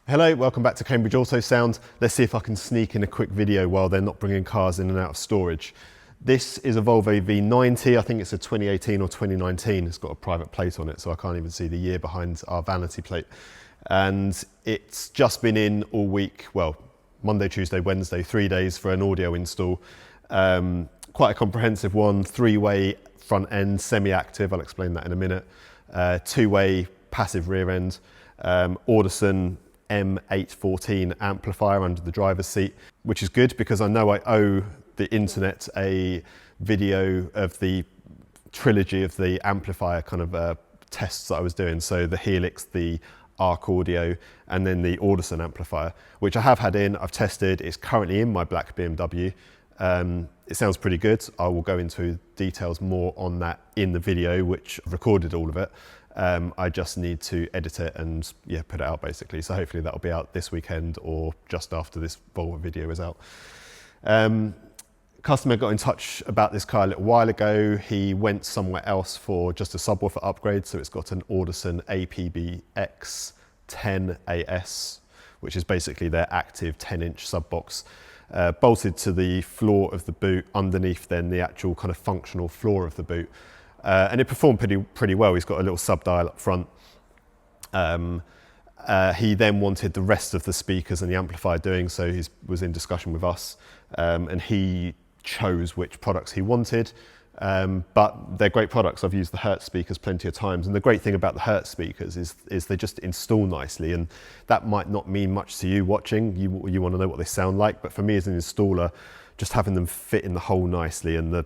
Hello, welcome back to Cambridge Auto Sound. Let's see if I can sneak in a quick video while they're not bringing cars in and out of storage. This is a Volvo V90, I think it's a 2018 or 2019. It's got a private plate on it, so I can't even see the year behind our vanity plate. And it's just been in all week, well, Monday, Tuesday, Wednesday, 3 days for an audio install. Quite a comprehensive one, three-way front end, semi-active, I'll explain that in a minute. Two-way passive rear end, Audison M8.14 amplifier under the driver's seat, which is good because I know I owe the internet a video of the trilogy of the amplifier kind of tests that I was doing. So the Helix, the Arc Audio, and then the Audison amplifier, which I have had in, I've tested, it's currently in my black BMW. It sounds pretty good. I will go into details more on that in the video, which I've recorded all of it. I just need to edit it and put it out basically. So hopefully that'll be out this weekend or just after this Volvo video is out. Customer got in touch about this car a little while ago. He went somewhere else for just a subwoofer upgrade. So it's got an Audison APBX 10AS, which is basically their active 10-inch sub box, bolted to the floor of the boot, underneath then the actual kind of functional floor of the boot. And it performed pretty well. He's got a little sub dial up front. He then wanted the rest of the speakers and the amplifier doing, so he was in discussion with us, and he chose which products he wanted. But they're great products. I've used the Hertz speakers plenty of times, and the great thing about the Hertz speakers is they just install nicely, and that might not mean much to you watching. You want to know what they sound like, but for me as an installer, just having them fit in the hole nicely, and the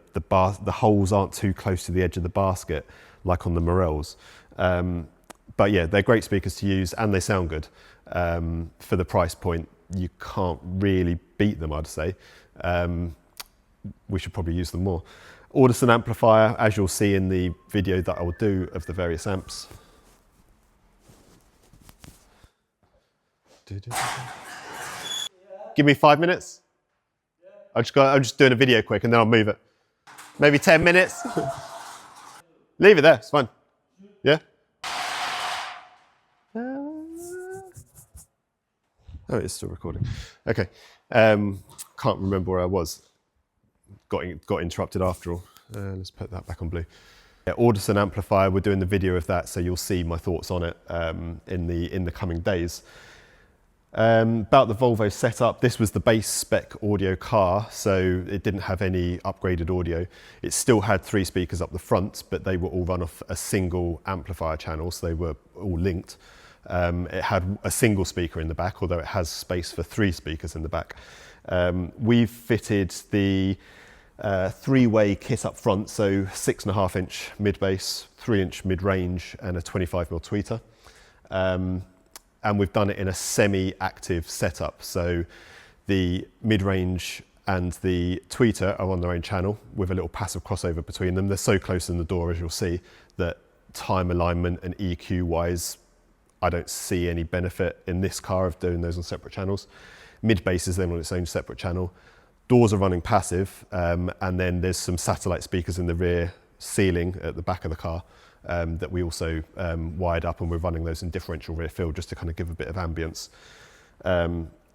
holes aren't too close to the edge of the basket like on the Morels. But yeah, they're great speakers to use and they sound good. For the price point, you can't really beat them, I'd say. We should probably use them more. Audison amplifier, as you'll see in the video that I will do of the various amps. Give me 5 minutes. I'm just doing a video quick and then I'll move it. Maybe 10 minutes. Leave it there, it's fine. Yeah? Oh, it's still recording. Okay. Can't remember where I was. Got interrupted after all. Let's put that back on blue. Yeah, Audison amplifier, we're doing the video of that, so you'll see my thoughts on it in the coming days. About the Volvo setup, this was the base spec audio car, so it didn't have any upgraded audio. It still had 3 speakers up the front, but they were all run off a single amplifier channel, so they were all linked. It had a single speaker in the back, although it has space for 3 speakers in the back. We've fitted the 3-way kit up front, so 6.5-inch mid-bass, 3-inch mid-range, and a 25mm tweeter. And we've done it in a semi-active setup. So the mid-range and the tweeter are on their own channel with a little passive crossover between them. They're so close in the door, as you'll see, that time alignment and EQ wise, I don't see any benefit in this car of doing those on separate channels. Mid-bass is then on its own separate channel. Doors are running passive, and then there's some satellite speakers in the rear ceiling at the back of the car. That we also wired up, and we're running those in differential rear field just to kind of give a bit of ambience.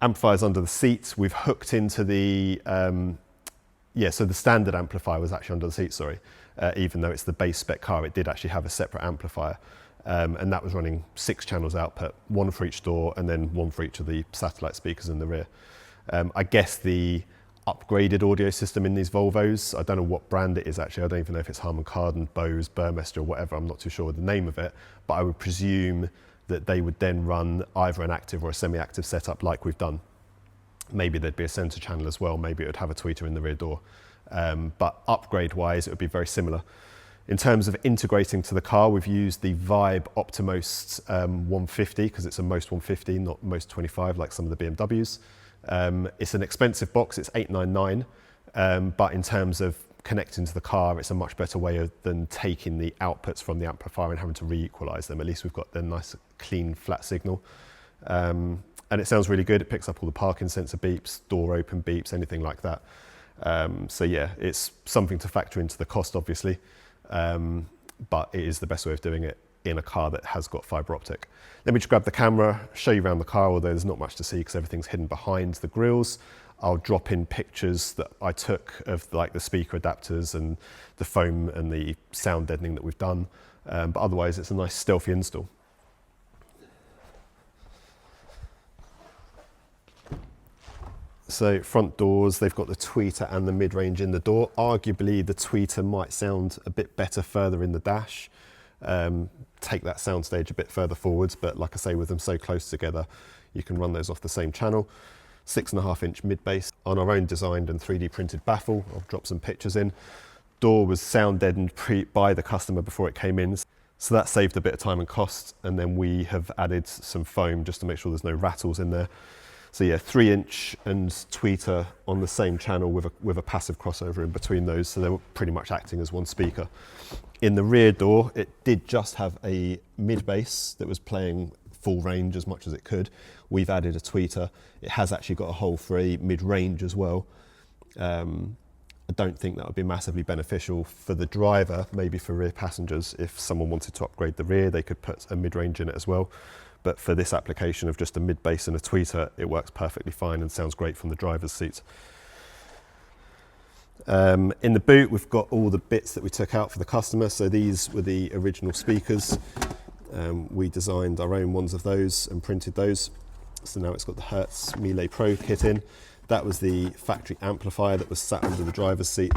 Amplifiers under the seat, we've hooked into the, so the standard amplifier was actually under the seat, sorry. Even though it's the base spec car, it did actually have a separate amplifier. And that was running 6 channels output, 1 for each door and then 1 for each of the satellite speakers in the rear. I guess the upgraded audio system in these Volvos, I don't know what brand it is actually, I don't even know if it's Harman Kardon, Bose, Burmester or whatever, I'm not too sure the name of it, but I would presume that they would then run either an active or a semi-active setup like we've done. Maybe there'd be a centre channel as well, maybe it would have a tweeter in the rear door, but upgrade wise it would be very similar. In terms of integrating to the car, we've used the Vibe Optimost 150 because it's a Most 150, not Most 25 like some of the BMWs. It's an expensive box, it's $899, but in terms of connecting to the car, it's a much better way than taking the outputs from the amplifier and having to re-equalize them. At least we've got the nice, clean, flat signal. And it sounds really good. It picks up all the parking sensor beeps, door open beeps, anything like that. So yeah, it's something to factor into the cost, obviously, but it is the best way of doing it in a car that has got fibre optic. Let me just grab the camera, show you around the car, although there's not much to see because everything's hidden behind the grills. I'll drop in pictures that I took of like the speaker adapters and the foam and the sound deadening that we've done. But otherwise it's a nice stealthy install. So front doors, they've got the tweeter and the mid-range in the door. Arguably the tweeter might sound a bit better further in the dash. Take that soundstage a bit further forwards, but like I say, with them so close together, you can run those off the same channel. 6.5-inch mid-bass on our own designed and 3D printed baffle. I'll drop some pictures in. Door was sound deadened by the customer before it came in, so that saved a bit of time and cost. And then we have added some foam just to make sure there's no rattles in there. So yeah, 3-inch and tweeter on the same channel with a passive crossover in between those, so they were pretty much acting as one speaker. In the rear door, it did just have a mid-bass that was playing full range as much as it could. We've added a tweeter. It has actually got a hole for a mid-range as well. I don't think that would be massively beneficial for the driver, maybe for rear passengers. If someone wanted to upgrade the rear, they could put a mid-range in it as well. But for this application of just a mid-bass and a tweeter, it works perfectly fine and sounds great from the driver's seat. In the boot, we've got all the bits that we took out for the customer. So these were the original speakers. We designed our own ones of those and printed those. So now it's got the Hertz Melee Pro kit in. That was the factory amplifier that was sat under the driver's seat.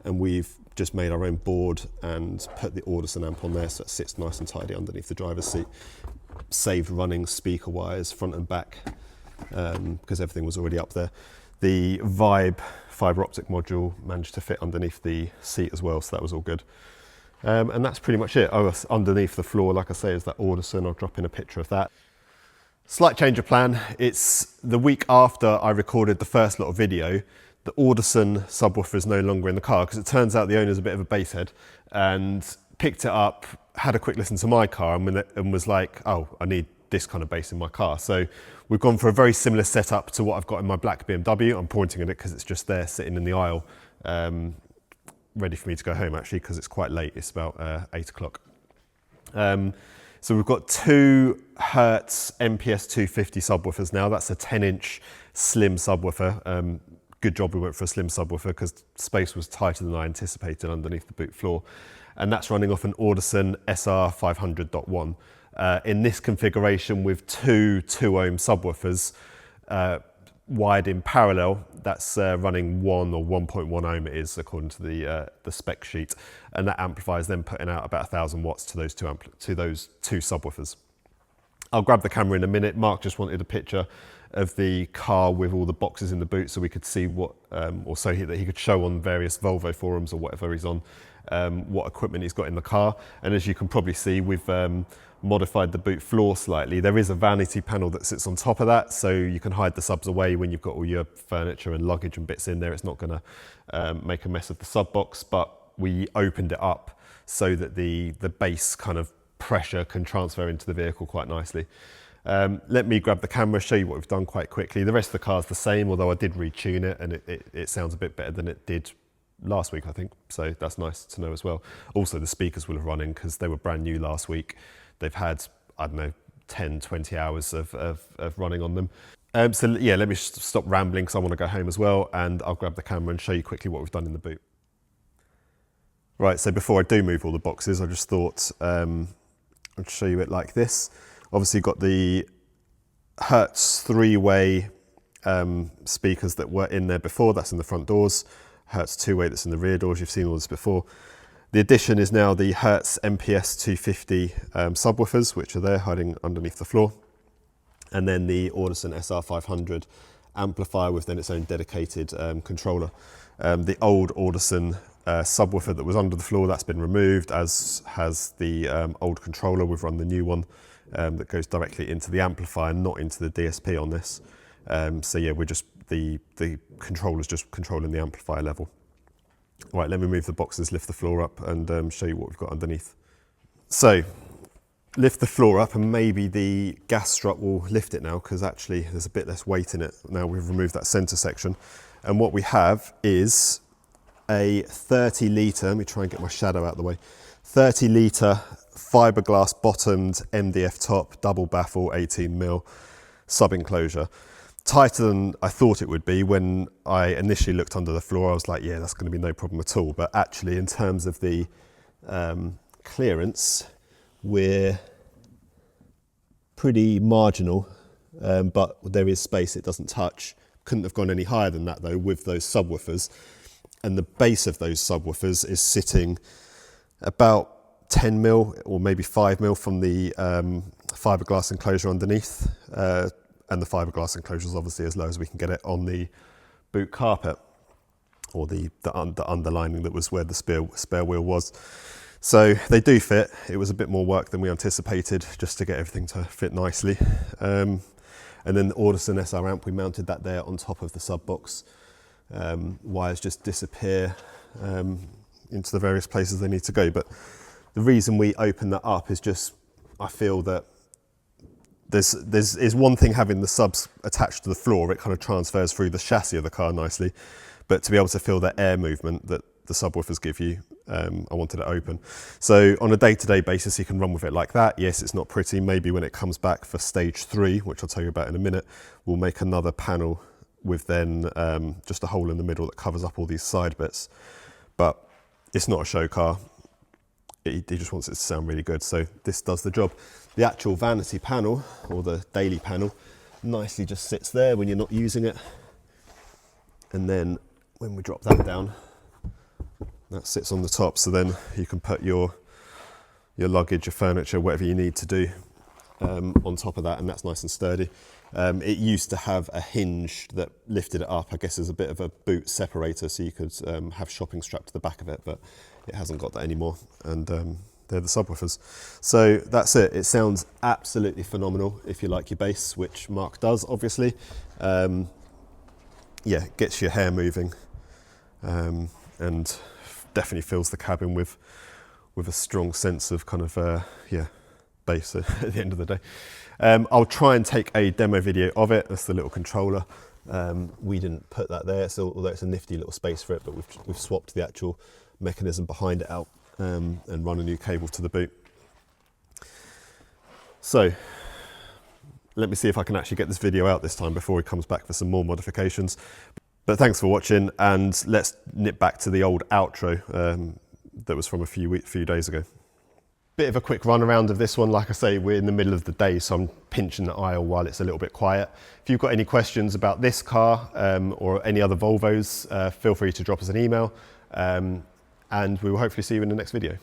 And we've just made our own board and put the Audison amp on there so it sits nice and tidy underneath the driver's seat. Saved running speaker wires front and back because everything was already up there. The Vibe fibre optic module managed to fit underneath the seat as well, so that was all good. And that's pretty much it. Oh, underneath the floor, like I say, is that Audison. I'll drop in a picture of that. Slight change of plan. It's the week after I recorded the first little video. The Audison subwoofer is no longer in the car because it turns out the owner's a bit of a bass head, and picked it up, had a quick listen to my car and was like, oh, I need this kind of bass in my car. So we've gone for a very similar setup to what I've got in my black BMW. I'm pointing at it because it's just there sitting in the aisle, ready for me to go home actually, because it's quite late. It's about 8 o'clock. So we've got two Herts MPS 250 subwoofers now. That's a 10-inch slim subwoofer. Good job we went for a slim subwoofer because space was tighter than I anticipated underneath the boot floor. And that's running off an Audison SR500.1. In this configuration with two 2-ohm subwoofers wired in parallel, that's running 1 or 1.1 ohm it is according to the spec sheet. And that amplifier is then putting out about 1,000 watts to those two subwoofers. I'll grab the camera in a minute. Mark just wanted a picture of the car with all the boxes in the boot so we could see what, or so that he could show on various Volvo forums or whatever he's on, what equipment he's got in the car. And as you can probably see, we've modified the boot floor slightly. There is a vanity panel that sits on top of that, so you can hide the subs away when you've got all your furniture and luggage and bits in there. It's not going to make a mess of the sub box, but we opened it up so that the base kind of pressure can transfer into the vehicle quite nicely. Let me grab the camera, show you what we've done quite quickly. The rest of the car's the same, although I did retune it and it sounds a bit better than it did last week, I think. So that's nice to know as well. Also, the speakers will have run in because they were brand new last week. They've had, I don't know, 10, 20 hours of running on them. So yeah, let me stop rambling because I want to go home as well, and I'll grab the camera and show you quickly what we've done in the boot. Right, so before I do move all the boxes, I just thought I'd show you it like this. Obviously you've got the Hertz 3-way speakers that were in there before, that's in the front doors. Hertz 2-way that's in the rear doors, you've seen all this before. The addition is now the Hertz MPS 250 subwoofers, which are there hiding underneath the floor. And then the Audison SR500 amplifier with then its own dedicated controller. The old Audison subwoofer that was under the floor, that's been removed, as has the old controller. We've run the new one that goes directly into the amplifier, not into the DSP on this. So yeah, we're just, the controller's just controlling the amplifier level. Right, let me move the boxes, lift the floor up and show you what we've got underneath. So, lift the floor up and maybe the gas strut will lift it now because actually there's a bit less weight in it. Now we've removed that center section. And what we have is a 30 litre, let me try and get my shadow out of the way, 30 litre fiberglass bottomed MDF top, double baffle, 18mm sub enclosure. Tighter than I thought it would be. When I initially looked under the floor, I was like, yeah, that's going to be no problem at all. But actually, in terms of the clearance, we're pretty marginal, but there is space it doesn't touch. Couldn't have gone any higher than that though with those subwoofers, and the base of those subwoofers is sitting about 10mm or maybe 5mm from the fiberglass enclosure underneath, and the fiberglass enclosure is obviously as low as we can get it on the boot carpet, or the underlining that was where the spare wheel was. So they do fit. It was a bit more work than we anticipated just to get everything to fit nicely. And then the Audison SR amp, we mounted that there on top of the sub box. Wires just disappear into the various places they need to go. But the reason we open that up is just, I feel that there's one thing having the subs attached to the floor, it kind of transfers through the chassis of the car nicely, but to be able to feel the air movement that the subwoofers give you, I wanted it open. So on a day-to-day basis, you can run with it like that. Yes, it's not pretty. Maybe when it comes back for stage 3, which I'll tell you about in a minute, we'll make another panel with then just a hole in the middle that covers up all these side bits. But it's not a show car. He just wants it to sound really good, so this does the job. The actual vanity panel, or the daily panel, nicely just sits there when you're not using it. And then when we drop that down, that sits on the top, so then you can put your luggage, your furniture, whatever you need to do on top of that, and that's nice and sturdy. It used to have a hinge that lifted it up, I guess as a bit of a boot separator, so you could have shopping strapped to the back of it, but it hasn't got that anymore, and they're the subwoofers. So that's it. It sounds absolutely phenomenal if you like your bass, which Mark does, obviously. Yeah, gets your hair moving, and definitely fills the cabin with a strong sense of kind of yeah, bass at the end of the day. I'll try and take a demo video of it. That's the little controller. We didn't put that there, so although it's a nifty little space for it, but we've swapped the actual mechanism behind it out and run a new cable to the boot. So let me see if I can actually get this video out this time before he comes back for some more modifications. But thanks for watching, and let's nip back to the old outro that was from a few days ago. Bit of a quick run around of this one. Like I say, we're in the middle of the day, so I'm pinching the aisle while it's a little bit quiet. If you've got any questions about this car or any other Volvos, feel free to drop us an email, and we will hopefully see you in the next video.